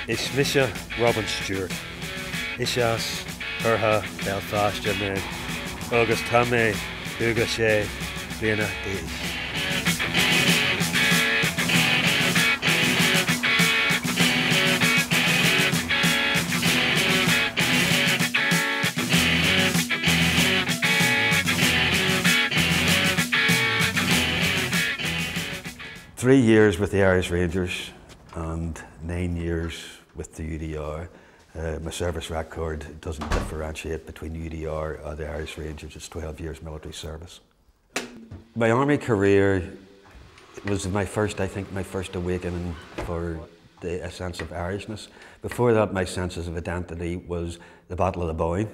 Is Misha Robin Stewart. Ishas, Herha, Belfast, Jermaine, August Tame, Hugo Shea, Vienna, Dave. Three years with the Irish Rangers and 9 years with the UDR. My service record doesn't differentiate between UDR or the Irish Rangers. It's 12 years military service. My army career was my first awakening for a sense of Irishness. Before that, my senses of identity was the Battle of the Boyne,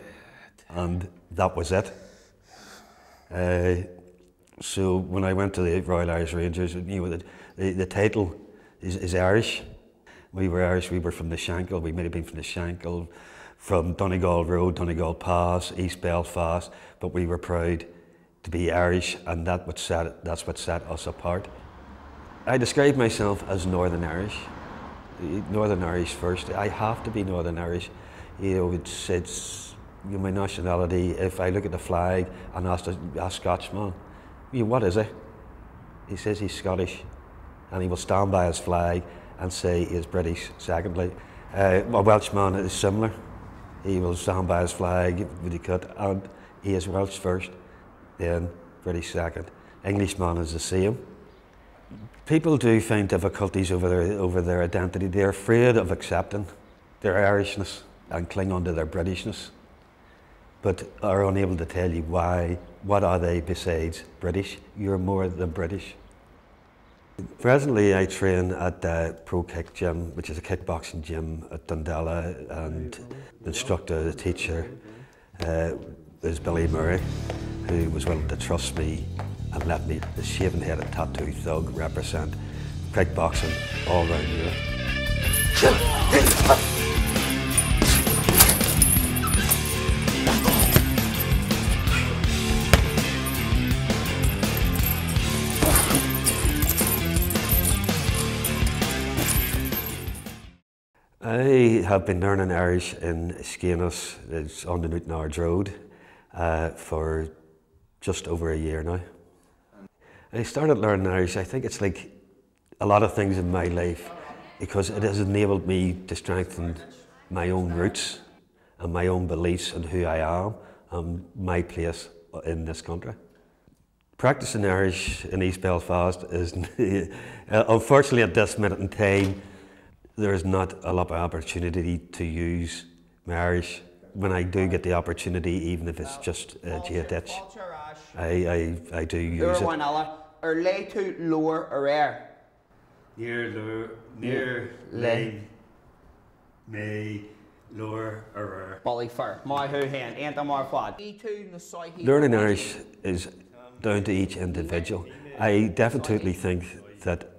and that was it. So when I went to the Royal Irish Rangers, you know, the title is Irish. We were Irish, we were from the Shankill, we might have been from the Shankill, from Donegal Road, Donegal Pass, East Belfast, but we were proud to be Irish, and that's what set us apart. I describe myself as Northern Irish. Northern Irish first. I have to be Northern Irish. You know, it's you know, my nationality. If I look at the flag and ask a Scotsman, you know, what is he? He says he's Scottish, and he will stand by his flag and say he is British. Secondly, a Welshman is similar. He will stand by his flag with the cut, and he is Welsh first, then British second. Englishman is the same. People do find difficulties over their identity. They're afraid of accepting their Irishness and cling on to their Britishness, but are unable to tell you why. What are they besides British? You're more than British. Presently, I train at the Pro Kick Gym, which is a kickboxing gym at Dundela, and the instructor, the teacher, is Billy Murray, who was willing to trust me and let me, the shaven-headed tattoo thug, represent kickboxing all around Europe. I have been learning Irish in Skegness, it's on the Newtownards Road, for just over a year now. I started learning Irish, I think it's like a lot of things in my life, because it has enabled me to strengthen my own roots and my own beliefs and who I am and my place in this country. Practicing Irish in East Belfast is, unfortunately at this minute in time, there is not a lot of opportunity to use my Irish. When I do get the opportunity, even if it's just a ditch, I do use it. Or lay to lower or air. Near, lane, may, lower, or Bolly fur. My who hand, ain't the more fad. Learning Irish is down to each individual. I definitely think that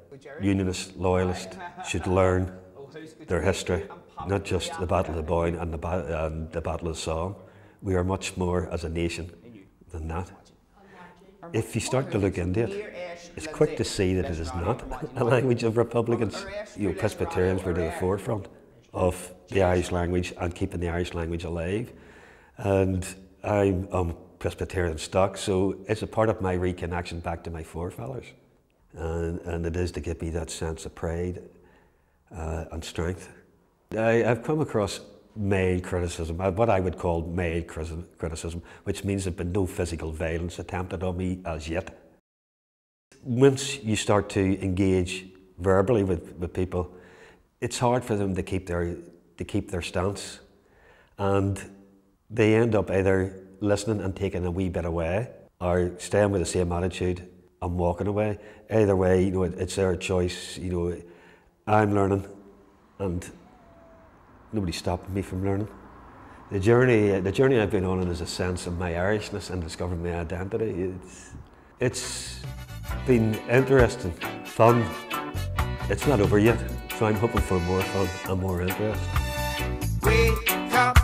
Unionists, Loyalists should learn their history, not just the Battle of the Boyne and the Battle of the Somme. We are much more as a nation than that. If you start to look into it, it's quick to see that it is not a language of Republicans. You know, Presbyterians were to the forefront of the Irish language and keeping the Irish language alive. And I'm Presbyterian stock, so it's a part of my reconnection back to my forefathers. And it is to give me that sense of pride and strength. I've come across mild criticism, what I would call mild criticism, which means there's been no physical violence attempted on me as yet. Once you start to engage verbally with people, it's hard for them to keep their stance, and they end up either listening and taking a wee bit away, or staying with the same attitude and walking away. Either way, you know, it's their choice. You know, I'm learning, and nobody's stopping me from learning. The journey I've been on is a sense of my Irishness and discovering my identity. It's been interesting, fun. It's not over yet, so I'm hoping for more fun and more interest. Wake up.